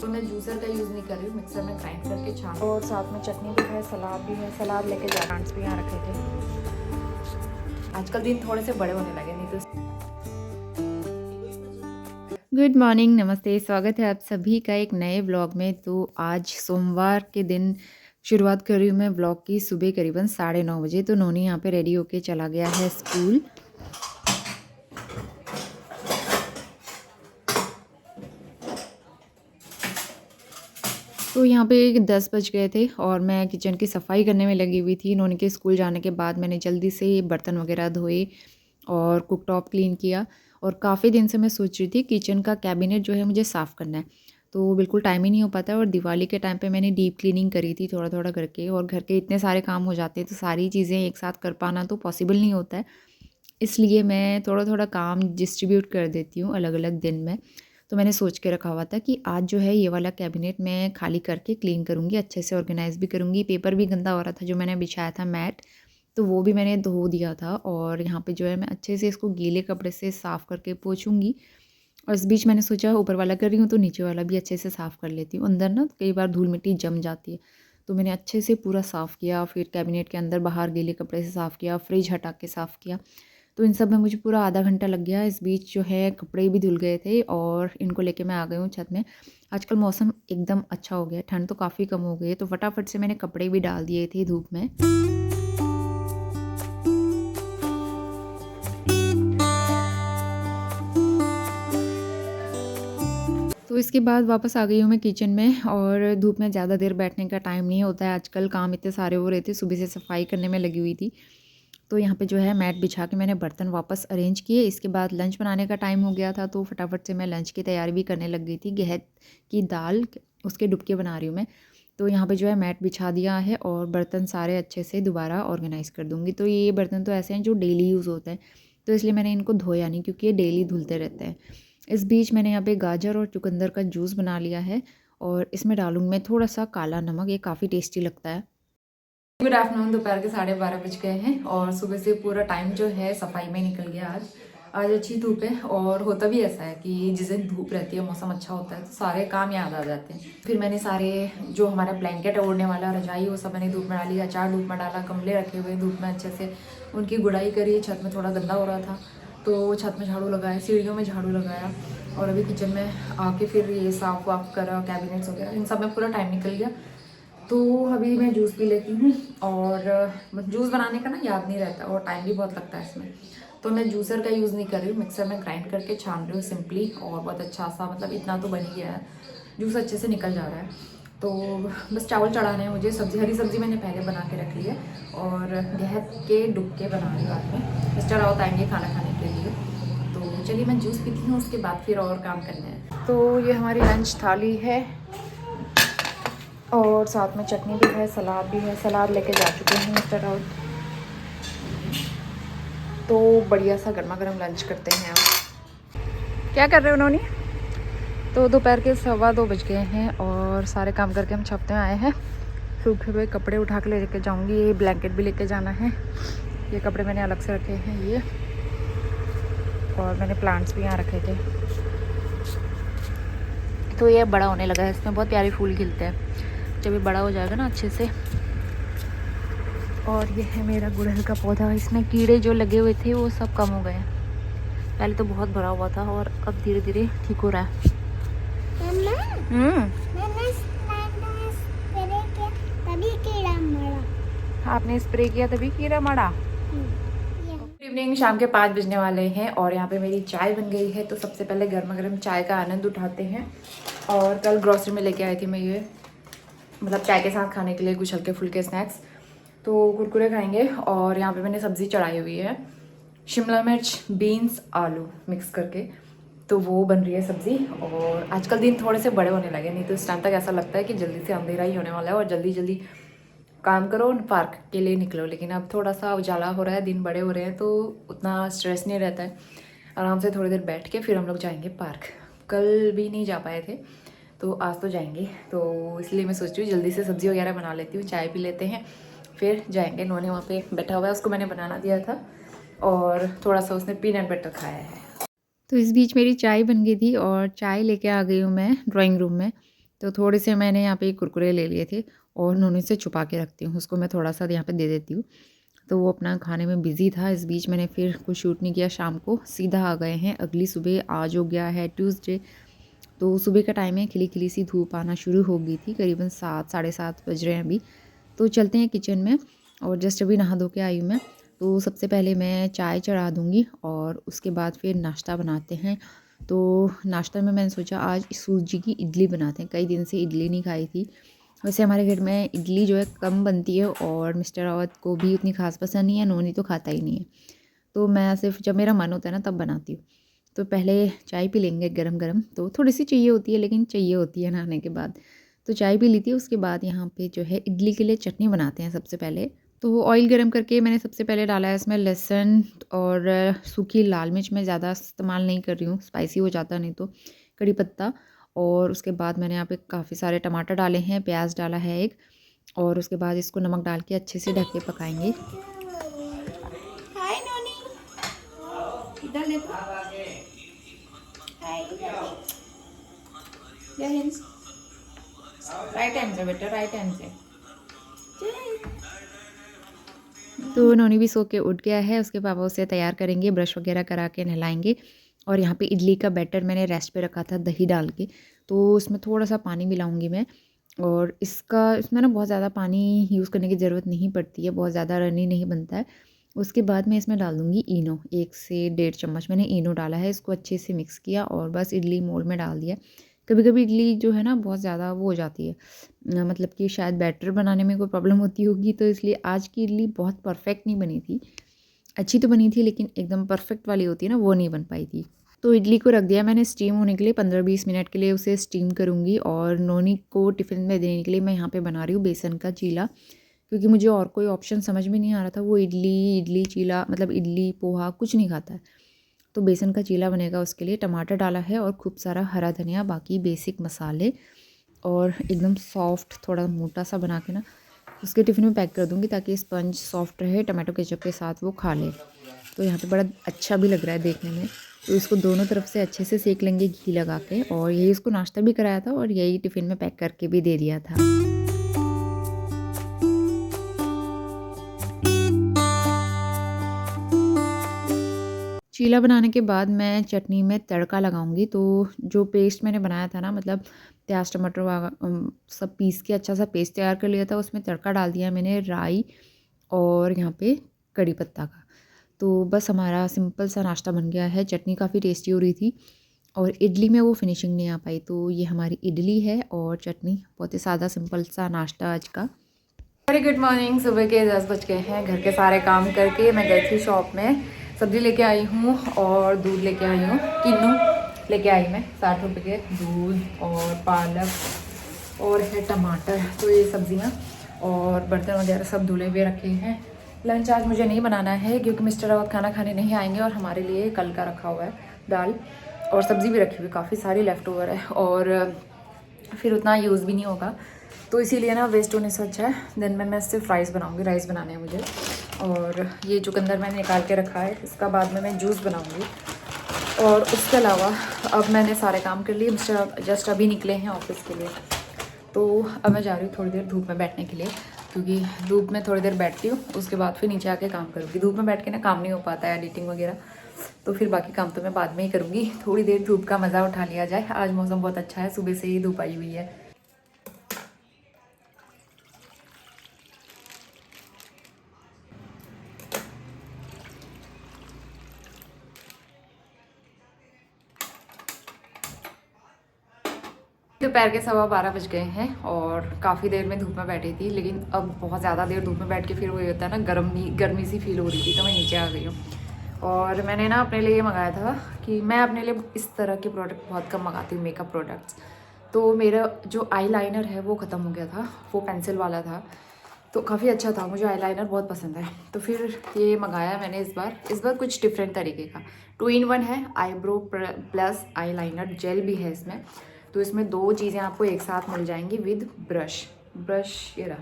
तो मैं जूसर का यूज़ नहीं कर रही हूँ, मिक्सर में ग्राइंड करके छान। और साथ में चटनी भी है, सलाद भी है। सलाद लेके जा प्लांट्स भी यहाँ रखे थे। आजकल दिन थोड़े से बड़े होने लगे, नहीं तो। गुड मॉर्निंग, नमस्ते, स्वागत है आप सभी का एक नए ब्लॉग में। तो आज सोमवार के दिन शुरुआत कर रही हूँ मैं ब्लॉग की। सुबह करीबन 9:30 बजे। तो नोनी यहाँ पे रेडी होके चला गया है स्कूल। तो यहाँ पे 10 बज गए थे और मैं किचन की सफाई करने में लगी हुई थी। नोनी के स्कूल जाने के बाद मैंने जल्दी से बर्तन वगैरह धोए और कुकटॉप क्लीन किया। और काफ़ी दिन से मैं सोच रही थी किचन का कैबिनेट जो है मुझे साफ़ करना है, तो बिल्कुल टाइम ही नहीं हो पाता। और दिवाली के टाइम पे मैंने डीप क्लीनिंग करी थी थोड़ा थोड़ा करके, और घर के इतने सारे काम हो जाते हैं तो सारी चीज़ें एक साथ कर पाना तो पॉसिबल नहीं होता है। इसलिए मैं थोड़ा थोड़ा काम डिस्ट्रीब्यूट कर देती हूँ अलग अलग दिन में। तो मैंने सोच के रखा हुआ था कि आज जो है ये वाला कैबिनेट मैं खाली करके क्लीन करूँगी, अच्छे से ऑर्गेनाइज़ भी करूँगी। पेपर भी गंदा हो रहा था जो मैंने बिछाया था मैट, तो वो भी मैंने धो दिया था। और यहाँ पे जो है मैं अच्छे से इसको गीले कपड़े से साफ़ करके पोंछूँगी। और इस बीच मैंने सोचा ऊपर वाला कर रही हूँ तो नीचे वाला भी अच्छे से साफ़ कर लेती हूँ। अंदर ना कई बार धूल मिट्टी जम जाती है, तो मैंने अच्छे से पूरा साफ़ किया। फिर कैबिनेट के अंदर बाहर गीले कपड़े से साफ़ किया, फ्रिज हटा के साफ़ किया। तो इन सब में मुझे पूरा आधा घंटा लग गया। इस बीच जो है कपड़े भी धुल गए थे और इनको लेके मैं आ गई हूँ छत में। आजकल मौसम एकदम अच्छा हो गया, ठंड तो काफ़ी कम हो गई है, तो फटाफट से मैंने कपड़े भी डाल दिए थे धूप में। तो इसके बाद वापस आ गई हूँ मैं किचन में। और धूप में ज़्यादा देर बैठने का टाइम नहीं होता है आजकल, काम इतने सारे हो रहे थे, सुबह से सफाई करने में लगी हुई थी। तो यहाँ पे जो है मैट बिछा के मैंने बर्तन वापस अरेंज किए। इसके बाद लंच बनाने का टाइम हो गया था, तो फटाफट से मैं लंच की तैयारी भी करने लग गई थी। गहत की दाल उसके डुबके बना रही हूँ मैं। तो यहाँ पे जो है मैट बिछा दिया है और बर्तन सारे अच्छे से दोबारा ऑर्गेनाइज़ कर दूँगी। तो ये बर्तन तो ऐसे हैं जो डेली यूज़ होते हैं, तो इसलिए मैंने इनको धोया नहीं क्योंकि ये डेली धुलते रहते हैं। इस बीच मैंने यहाँ पे गाजर और चुकंदर का जूस बना लिया है और इसमें डालूँगी मैं थोड़ा सा काला नमक, ये काफ़ी टेस्टी लगता है। गुड आफ्टरनून, दोपहर के 12:30 बज गए हैं और सुबह से पूरा टाइम जो है सफाई में निकल गया। आज अच्छी धूप है और होता भी ऐसा है कि जिस दिन धूप रहती है मौसम अच्छा होता है तो सारे काम याद आ जाते हैं। फिर मैंने सारे जो हमारा ब्लैंकेट ओढ़ने वाला रजाई वो सब मैंने धूप में डाली, अचार धूप में डाला, गमले रखे हुए धूप में अच्छे से उनकी गुड़ाई करी। छत में थोड़ा गंदा हो रहा था तो छत में झाड़ू लगाया, सीढ़ियों में झाड़ू लगाया और अभी किचन में आके फिर ये साफ़ वाफ करा, कैबिनेट्स वगैरह, इन सब में पूरा टाइम निकल गया। तो अभी मैं जूस पी लेती हूँ और जूस बनाने का ना याद नहीं रहता और टाइम भी बहुत लगता है इसमें। तो मैं जूसर का यूज़ नहीं कर रही हूँ, मिक्सर में ग्राइंड करके छान रही हूँ सिंपली। और बहुत अच्छा सा मतलब इतना तो बन ही गया है, जूस अच्छे से निकल जा रहा है। तो बस चावल चढ़ाने हैं मुझे। सब्ज़ी, हरी सब्ज़ी मैंने पहले बना के रख ली है और गहत के डुबके बना रही हूँ बाद में। मिस्टर राउत आएंगे खाना खाने के लिए, तो चलिए मैं जूस पीती हूँ, उसके बाद फिर और काम करना है। तो ये हमारी लंच थाली है और साथ में चटनी भी है, सलाद भी है। सलाद लेके जा चुके हैं मिस्टर राउत। तो बढ़िया सा गर्मा गर्म लंच करते हैं। अब क्या कर रहे हो उन्होंने? तो दोपहर के 2:15 बज गए हैं और सारे काम करके हम छत में आए हैं। सूखे हुए कपड़े उठा के लेके जाऊंगी, ये ब्लैंकेट भी लेके जाना है। ये कपड़े मैंने अलग से रखे हैं ये, और मैंने प्लांट्स भी यहाँ रखे थे। तो ये बड़ा होने लगा है, इसमें बहुत प्यारे फूल खिलते हैं जब ये बड़ा हो जाएगा ना अच्छे से। और ये है मेरा गुड़हल का पौधा, इसमें कीड़े जो लगे हुए थे वो सब कम हो गए। पहले तो बहुत भरा हुआ था और अब धीरे धीरे ठीक हो रहा है। आपने स्प्रे किया तभी कीड़ा मरा। इवनिंग, शाम के 5 बजने वाले हैं और यहाँ पे मेरी चाय बन गई है। तो सबसे पहले गर्मा गर्म चाय का आनंद उठाते हैं। और कल ग्रोसरी में लेके आई थी मैं ये, मतलब चाय के साथ खाने के लिए कुछ हल्के फुल्के स्नैक्स। तो कुरकुरे खाएंगे। और यहाँ पे मैंने सब्ज़ी चढ़ाई हुई है, शिमला मिर्च, बीन्स, आलू मिक्स करके, तो वो बन रही है सब्ज़ी। और आजकल दिन थोड़े से बड़े होने लगे, नहीं तो इस टाइम तक ऐसा लगता है कि जल्दी से अंधेरा ही होने वाला है और जल्दी जल्दी काम करो और पार्क के लिए निकलो। लेकिन अब थोड़ा सा उजाला हो रहा है, दिन बड़े हो रहे हैं, तो उतना स्ट्रेस नहीं रहता है। आराम से थोड़ी देर बैठ के फिर हम लोग जाएंगे पार्क। कल भी नहीं जा पाए थे तो आज तो जाएंगे, तो इसलिए मैं सोच रही हूँ जल्दी से सब्ज़ी वगैरह बना लेती हूँ, चाय पी लेते हैं फिर जाएंगे। नोने वहाँ पे बैठा हुआ है, उसको मैंने बनाना दिया था और थोड़ा सा उसने पीनट बटर खाया है। तो इस बीच मेरी चाय बन गई थी और चाय लेके आ गई हूँ मैं ड्राइंग रूम में। तो थोड़े से मैंने यहाँ पे कुरकुरे ले लिए थे और नोनी से छुपा के रखती हूँ, उसको मैं थोड़ा सा यहाँ पे दे देती हूँ। तो वो अपना खाने में बिज़ी था। इस बीच मैंने फिर कुछ शूट नहीं किया, शाम को सीधा आ गए हैं अगली सुबह। आज हो गया है ट्यूसडे, तो सुबह का टाइम है, खिली खिली सी धूप आना शुरू हो गई थी, करीबन 7 साढ़े 7 बज रहे हैं अभी। तो चलते हैं किचन में और जस्ट अभी नहा धो के आई हूँ मैं। तो सबसे पहले मैं चाय चढ़ा दूँगी और उसके बाद फिर नाश्ता बनाते हैं। तो नाश्ता में मैंने सोचा आज सूजी की इडली बनाते हैं, कई दिन से इडली नहीं खाई थी। वैसे हमारे घर में इडली जो है कम बनती है और मिस्टर रावत को भी उतनी ख़ास पसंद नहीं है, नोनी तो खाता ही नहीं है। तो मैं सिर्फ जब मेरा मन होता है ना तब बनाती हूँ। तो पहले चाय पी लेंगे गरम-गरम, तो थोड़ी-सी चाहिए होती है लेकिन चाहिए होती है नहाने के बाद। तो चाय पी ली थी, उसके बाद यहाँ पे जो है इडली के लिए चटनी बनाते हैं सबसे पहले। तो ऑयल गरम करके मैंने सबसे पहले डाला है इसमें लहसुन और सूखी लाल मिर्च। मैं ज़्यादा इस्तेमाल नहीं कर रही हूँ, स्पाइसी हो जाता नहीं तो। कड़ी पत्ता और उसके बाद मैंने यहाँ पे काफ़ी सारे टमाटर डाले हैं, प्याज डाला है एक, और उसके बाद इसको नमक डाल के अच्छे से ढक के पकाएंगे। हाय नोनी, इधर देखो। हाय, जय हिंद। राइट हैंड से बेटा, राइट हैंड से। तो नोनी भी सो के उठ गया है, उसके पापा उसे तैयार करेंगे, ब्रश वगैरह करा के नहलाएंगे। और यहाँ पे इडली का बैटर मैंने रेस्ट पे रखा था दही डाल के, तो उसमें थोड़ा सा पानी मिलाऊंगी मैं। और इसमें ना बहुत ज़्यादा पानी यूज़ करने की ज़रूरत नहीं पड़ती है, बहुत ज़्यादा रनी नहीं बनता है। उसके बाद मैं इसमें डाल दूँगी इनो, 1 से 1.5 चम्मच मैंने इनो डाला है। इसको अच्छे से मिक्स किया और बस इडली मोल्ड में डाल दिया। कभी कभी इडली जो है ना बहुत ज़्यादा वो हो जाती है, मतलब कि शायद बैटर बनाने में कोई प्रॉब्लम होती होगी, तो इसलिए आज की इडली बहुत परफेक्ट नहीं बनी थी। अच्छी तो बनी थी लेकिन एकदम परफेक्ट वाली होती है ना, वो नहीं बन पाई थी। तो इडली को रख दिया मैंने स्टीम होने के लिए, 15-20 मिनट के लिए उसे स्टीम करूँगी। और नोनी को टिफ़िन में देने के लिए मैं यहाँ पे बना रही हूँ बेसन का चीला, क्योंकि मुझे और कोई ऑप्शन समझ में नहीं आ रहा था। वो इडली चीला मतलब इडली पोहा कुछ नहीं खाता है, तो बेसन का चीला बनेगा। उसके लिए टमाटर डाला है और खूब सारा हरा धनिया, बाकी बेसिक मसाले, और एकदम सॉफ्ट थोड़ा मोटा सा बना के ना उसके टिफ़िन में पैक कर दूँगी ताकि स्पंज सॉफ्ट रहे, टमाटो केचप के साथ वो खा ले। तो यहाँ पे बड़ा अच्छा भी लग रहा है देखने में। तो इसको दोनों तरफ से अच्छे से सेक लेंगे घी लगा के, और यही इसको नाश्ता भी कराया था और यही टिफ़िन में पैक करके भी दे दिया था। चीला बनाने के बाद मैं चटनी में तड़का लगाऊंगी। तो जो पेस्ट मैंने बनाया था ना, मतलब प्याज टमाटर सब पीस के अच्छा सा पेस्ट तैयार कर लिया था, उसमें तड़का डाल दिया मैंने राई और यहाँ पे कड़ी पत्ता का। तो बस हमारा सिंपल सा नाश्ता बन गया है। चटनी काफ़ी टेस्टी हो रही थी और इडली में वो फिनिशिंग नहीं आ पाई। तो ये हमारी इडली है और चटनी, बहुत ही सादा सिंपल सा नाश्ता आज का। Very good morning. सुबह के 10 बज गए हैं। घर के सारे काम करके मैं गई थी शॉप में, सब्ज़ी लेके आई हूँ और दूध लेके आई हूँ। किन्नू लेके आई मैं 60 रुपये के दूध, और पालक और है टमाटर, तो ये सब्ज़ियाँ और बर्तन वगैरह सब धुले हुए रखे हैं। लंच आज मुझे नहीं बनाना है क्योंकि मिस्टर रावत खाना खाने नहीं आएंगे, और हमारे लिए कल का रखा हुआ है दाल, और सब्ज़ी भी रखी हुई काफ़ी सारी लेफ़्ट ओवर है, और फिर उतना यूज़ भी नहीं होगा, तो इसीलिए ना वेस्ट होने से अच्छा है। दिन में मैं सिर्फ राइस बनाऊंगी, राइस बनाने हैं मुझे। और ये चुकंदर मैंने निकाल के रखा है, इसका बाद में मैं जूस बनाऊंगी। और उसके अलावा अब मैंने सारे काम कर लिए, मिस्टर जस्ट अभी निकले हैं ऑफिस के लिए। तो अब मैं जा रही हूँ थोड़ी देर धूप में बैठने के लिए, क्योंकि धूप में थोड़ी देर बैठती हूँ, उसके बाद फिर नीचे आके काम करूँगी। धूप में बैठ के ना काम नहीं हो पाता है, एडिटिंग वगैरह, तो फिर बाकी काम तो मैं बाद में ही करूँगी। थोड़ी देर धूप का मज़ा उठा लिया जाए। आज मौसम बहुत अच्छा है, सुबह से ही धूप आई हुई है। दोपहर के 12:15 बज गए हैं और काफ़ी देर में धूप में बैठी थी, लेकिन अब बहुत ज़्यादा देर धूप में बैठ के फिर वो होता है ना, गर्मी सी फील हो रही थी, तो मैं नीचे आ गई हूँ। और मैंने ना अपने लिए मंगाया था कि मैं अपने लिए इस तरह के प्रोडक्ट बहुत कम मंगाती हूँ, मेकअप प्रोडक्ट्स। तो मेरा जो आई लाइनर है वो ख़त्म हो गया था, वो पेंसिल वाला था, तो काफ़ी अच्छा था, मुझे आई लाइनर बहुत पसंद है। तो फिर ये मंगाया मैंने इस बार कुछ डिफरेंट तरीके का 2 in 1 है। Eyebrow plus eyeliner gel भी है इसमें, तो इसमें 2 चीज़ें आपको एक साथ मिल जाएंगी विद ब्रश ये रहा।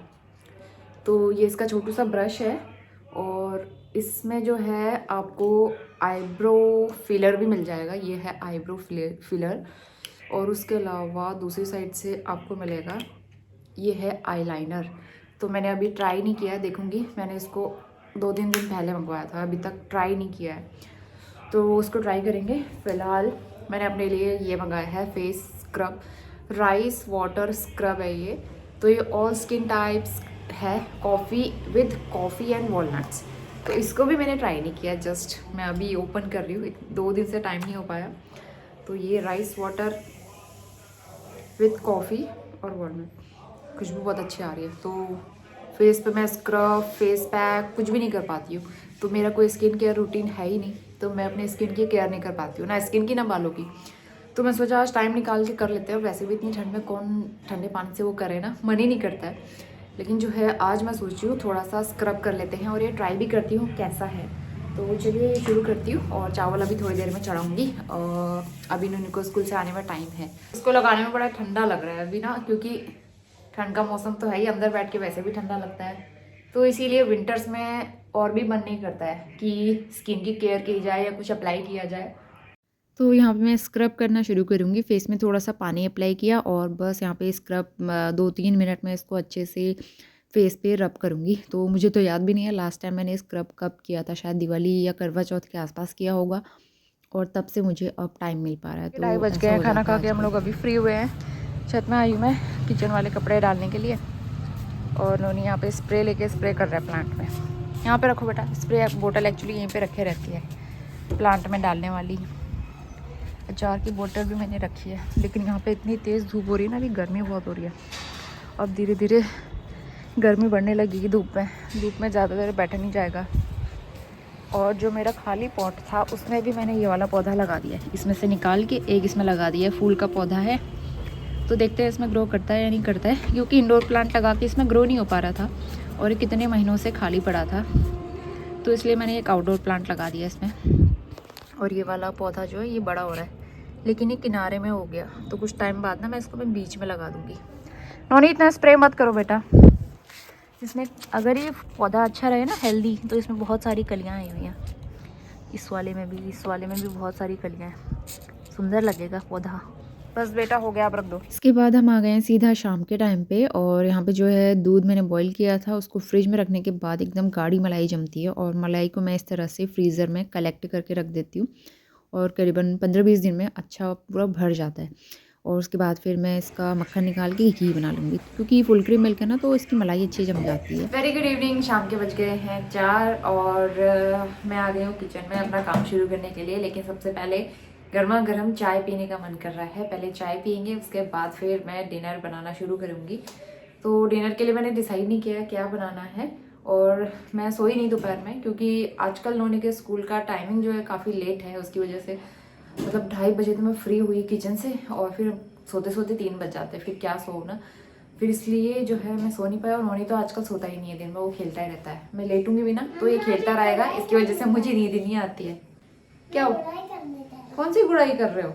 तो ये इसका छोटू सा ब्रश है, और इसमें जो है आपको आईब्रो फिलर भी मिल जाएगा। ये है आईब्रो फिलर, और उसके अलावा दूसरी साइड से आपको मिलेगा ये है आईलाइनर। तो मैंने अभी ट्राई नहीं किया है, देखूँगी। मैंने इसको 2-3 दिन पहले मंगवाया था, अभी तक ट्राई नहीं किया है, तो उसको ट्राई करेंगे। फ़िलहाल मैंने अपने लिए ये मंगाया है face scrub, rice water scrub है ये। तो ये ऑल स्किन टाइप्स है, कॉफ़ी एंड वॉलनट्स। तो इसको भी मैंने ट्राई नहीं किया, जस्ट मैं अभी ओपन कर रही हूँ, 2 दिन से टाइम नहीं हो पाया। तो ये राइस वाटर विथ कॉफ़ी और वॉलनट, खुशबू बहुत अच्छी आ रही है। तो फेस पे मैं स्क्रब, फेस पैक कुछ भी नहीं कर पाती हूँ। तो मेरा कोई स्किन केयर रूटीन है ही नहीं, तो मैं अपने स्किन की केयर नहीं कर पाती हूँ, ना स्किन की ना बालों की। तो मैं सोचा आज टाइम निकाल के कर लेते हैं। वैसे भी इतनी ठंड में कौन ठंडे पानी से वो करे ना, मन ही नहीं करता है। लेकिन जो है आज मैं सोच रही हूँ थोड़ा सा स्क्रब कर लेते हैं और ये ट्राई भी करती हूँ कैसा है। तो चलिए शुरू करती हूँ। और चावल अभी थोड़ी देर में चढ़ाऊँगी, अभी नूनी को स्कूल से आने में टाइम है। इसको लगाने में बड़ा ठंडा लग रहा है अभी ना, क्योंकि ठंड का मौसम तो है ही, अंदर बैठ के वैसे भी ठंडा लगता है। तो इसीलिए विंटर्स में और भी मन नहीं करता है कि स्किन की केयर की जाए या कुछ अप्लाई किया जाए। तो यहाँ पे मैं स्क्रब करना शुरू करूँगी। फेस में थोड़ा सा पानी अप्लाई किया और बस यहाँ पे स्क्रब 2-3 मिनट में इसको अच्छे से फेस पे रब करूँगी। तो मुझे तो याद भी नहीं है लास्ट टाइम मैंने स्क्रब कब किया था, शायद दिवाली या करवा चौथ के आसपास किया होगा, और तब से मुझे अब टाइम मिल पा रहा है। तो 2:30 बज गए हैं, खाना खा के हम लोग अभी फ्री हुए हैं। छत में आई हूँ मैं किचन वाले कपड़े डालने के लिए, और नोनी यहाँ पे स्प्रे लेके स्प्रे कर रहा है प्लांट में। यहाँ पे रखो बेटा, स्प्रे बोतल एक्चुअली यहीं पे रखे रहती है प्लांट में डालने वाली। अचार की बोतल भी मैंने रखी है, लेकिन यहाँ पे इतनी तेज़ धूप हो रही है ना, अभी गर्मी बहुत हो रही है। अब धीरे धीरे गर्मी बढ़ने लगेगी धूप में ज़्यादा देर बैठा नहीं जाएगा। और जो मेरा खाली पॉट था उसमें भी मैंने ये वाला पौधा लगा दिया है, इसमें से निकाल के एक इसमें लगा दिया है। फूल का पौधा है, तो देखते हैं इसमें ग्रो करता है या नहीं करता है, क्योंकि इंडोर प्लांट लगा के इसमें ग्रो नहीं हो पा रहा था और ये कितने महीनों से खाली पड़ा था। तो इसलिए मैंने एक आउटडोर प्लांट लगा दिया इसमें। और ये वाला पौधा जो है ये बड़ा हो रहा है, लेकिन ये किनारे में हो गया, तो कुछ टाइम बाद ना मैं इसको मैं बीच में लगा दूँगी। नोनी इतना स्प्रे मत करो बेटा, इसमें अगर ये पौधा अच्छा रहे ना, हेल्दी, तो इसमें बहुत सारी कलियाँ आई हुई हैं। इस वाले में भी बहुत सारी कलियाँ हैं, सुंदर लगेगा पौधा। बस बेटा हो गया, आप रख दो। इसके बाद हम आ गए हैं सीधा शाम के टाइम पे, और यहाँ पे जो है दूध मैंने बॉईल किया था, उसको फ्रिज में रखने के बाद एकदम गाढ़ी मलाई जमती है, और मलाई को मैं इस तरह से फ्रीज़र में कलेक्ट करके रख देती हूँ, और करीबन 15-20 दिन में अच्छा पूरा भर जाता है। और उसके बाद फिर मैं इसका मक्खन निकाल के घी बना लूँगी, क्योंकि फुल क्रीम मिल्क है ना, तो इसकी मलाई अच्छी जम जाती है। वेरी गुड इवनिंग, शाम के बज गए हैं 4 और मैं आ गई हूँ किचन में अपना काम शुरू करने के लिए। लेकिन सबसे पहले गर्मा गर्म चाय पीने का मन कर रहा है, पहले चाय पियेंगे, उसके बाद फिर मैं डिनर बनाना शुरू करूँगी। तो डिनर के लिए मैंने डिसाइड नहीं किया क्या बनाना है, और मैं सोई नहीं दोपहर में, क्योंकि आजकल नोनी के स्कूल का टाइमिंग जो है काफ़ी लेट है, उसकी वजह से मतलब 2:30 बजे तो मैं फ्री हुई किचन से, और फिर सोते सोते 3 बज जाते हैं, फिर क्या सो ना, फिर इसलिए जो है मैं सो नहीं पाया। और नोनी तो आजकल सोता ही नहीं है दिन में, वो खेलता ही रहता है। मैं लेटूंगी भी ना तो ये खेलता रहेगा, इसकी वजह से मुझे नींद नहीं आती है। क्या हो, कौन सी गुड़ाई कर रहे हो?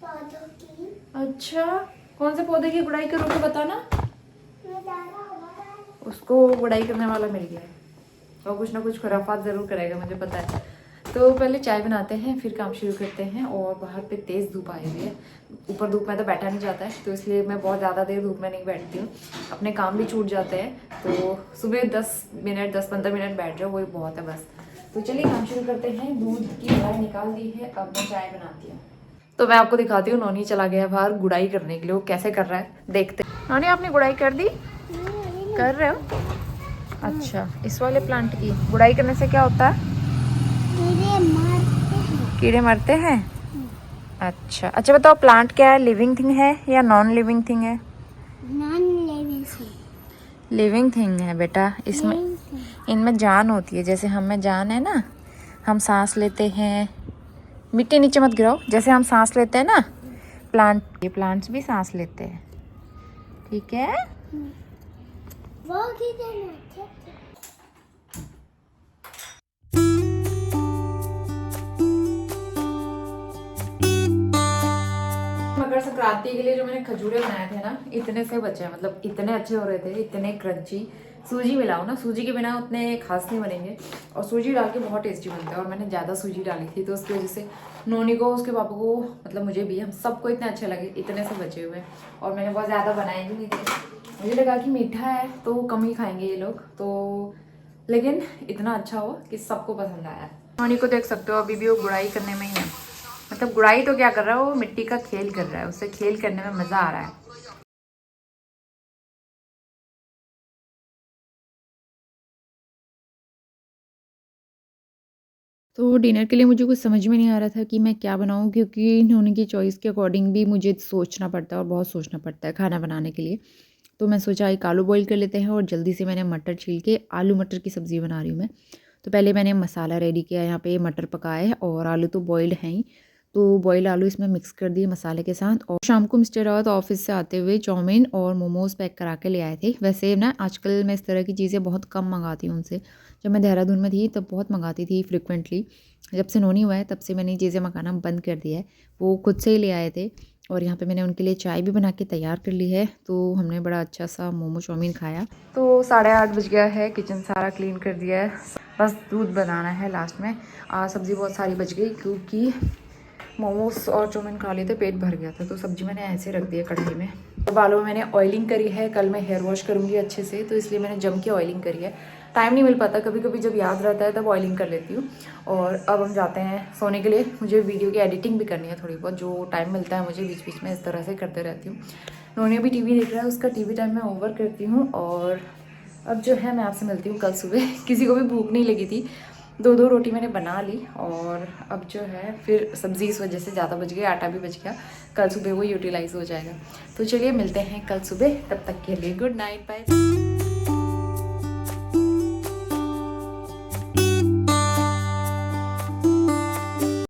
पौधों की। अच्छा, कौन से पौधे की गुड़ाई करोगे बताना। उसको गुड़ाई करने वाला मिल गया है, और कुछ ना कुछ खुराफात ज़रूर करेगा, मुझे पता है। तो पहले चाय बनाते हैं, फिर काम शुरू करते हैं। और बाहर पे तेज़ धूप आई हुई है, ऊपर धूप में तो बैठा नहीं जाता है, तो इसलिए मैं बहुत ज़्यादा देर धूप में नहीं बैठती हूँ, अपने काम भी छूट जाते हैं। तो सुबह 10-15 मिनट बैठ जाओ, वही बहुत है बस। तो चलिए काम शुरू करते हैं। दूध की मलाई निकाल दी है, अब मैं चाय बनाती हूँ। तो मैं आपको दिखाती हूँ, नोनी चला गया बाहर गुड़ाई करने के लिए, वो कैसे कर रहा है देखते। नोनी आपने गुड़ाई कर दी? कर रहे हो? अच्छा, इस वाले प्लांट की गुड़ाई करने से क्या होता है? कीड़े मरते हैं। अच्छा अच्छा, बताओ प्लांट क्या है, लिविंग थिंग है या नॉन लिविंग थिंग है? Non living thing. Living thing है बेटा, इसमें इनमें जान होती है, जैसे हम में जान है ना, हम सांस लेते हैं। मिट्टी नीचे मत गिराओ, जैसे हम सांस लेते हैं ना, ये प्लांट्स भी सांस लेते हैं, ठीक है? वो किधर है? मकर संक्रांति के लिए जो मैंने खजूरे बनाए थे ना, इतने से बचे हैं, मतलब इतने अच्छे हो रहे थे, इतने क्रंची, सूजी मिलाओ ना, सूजी के बिना उतने खास नहीं बनेंगे, और सूजी डाल के बहुत टेस्टी बनता है। और मैंने ज़्यादा सूजी डाली थी तो उसकी वजह से नोनी को, उसके पापा को, मतलब मुझे भी, हम सबको इतने अच्छे लगे, इतने से बचे हुए। और मैंने बहुत ज़्यादा बनाए भी नहीं थे, मुझे लगा कि मीठा है तो कम ही खाएंगे ये लोग, तो लेकिन इतना अच्छा हो कि सबको पसंद आया। नोनी को देख सकते हो, अभी भी वो गुड़ाई करने में ही है, मतलब गुड़ाई तो क्या कर रहा है, वो मिट्टी का खेल कर रहा है, उससे खेल करने में मज़ा आ रहा है। तो डिनर के लिए मुझे कुछ समझ में नहीं आ रहा था कि मैं क्या बनाऊँ, क्योंकि नोनी की चॉइस के अकॉर्डिंग भी मुझे सोचना पड़ता है और बहुत सोचना पड़ता है खाना बनाने के लिए। तो मैं सोचा एक आलू बॉईल कर लेते हैं, और जल्दी से मैंने मटर छील के आलू मटर की सब्ज़ी बना रही हूँ मैं। तो पहले मैंने मसाला रेडी किया, यहाँ पे मटर पकाए और आलू तो बॉइल्ड हैं ही, तो बॉइल्ड आलू इसमें मिक्स कर दिए मसाले के साथ। और शाम को मिस्टर रावत ऑफिस से आते हुए चाउमीन और मोमोज़ पैक करा के ले आए थे। वैसे ना आजकल मैं इस तरह की चीज़ें बहुत कम मंगाती हूँ उनसे, जब मैं देहरादून में थी तब बहुत मंगाती थी फ्रिक्वेंटली। जब से नोनी हुआ है तब से मैंने ये चीज़ें मंगाना बंद कर दिया है। वो खुद से ही ले आए थे, और यहाँ पे मैंने उनके लिए चाय भी बना के तैयार कर ली है। तो हमने बड़ा अच्छा सा मोमो चाउमीन खाया। तो 8:30 बज गया है, किचन सारा क्लीन कर दिया है, बस दूध बनाना है लास्ट में। सब्ज़ी बहुत सारी बच गई, क्योंकि मोमोज और चाउमीन खा लिए थे, पेट भर गया था, तो सब्ज़ी मैंने ऐसे रख दिया कढ़ाई में। तो बालों में मैंने ऑयलिंग करी है, कल मैं हेयर वॉश करूँगी अच्छे से, तो इसलिए मैंने जम के ऑयलिंग करी है। टाइम नहीं मिल पाता, कभी कभी जब याद रहता है तब ऑयलिंग कर लेती हूँ। और अब हम जाते हैं सोने के लिए। मुझे वीडियो की एडिटिंग भी करनी है थोड़ी बहुत, जो टाइम मिलता है मुझे बीच बीच में इस तरह से करते रहती हूँ। नोनी भी टीवी देख रहा है, उसका टीवी टाइम मैं ओवर करती हूँ। और अब जो है मैं आपसे मिलती हूँ कल सुबह। किसी को भी भूख नहीं लगी थी, 2 रोटी मैंने बना ली, और अब जो है फिर सब्ज़ी इस वजह से ज़्यादा बच गई, आटा भी बच गया, कल सुबह वो यूटिलाइज़ हो जाएगा। तो चलिए मिलते हैं कल सुबह, तब तक के लिए गुड नाइट, बाय।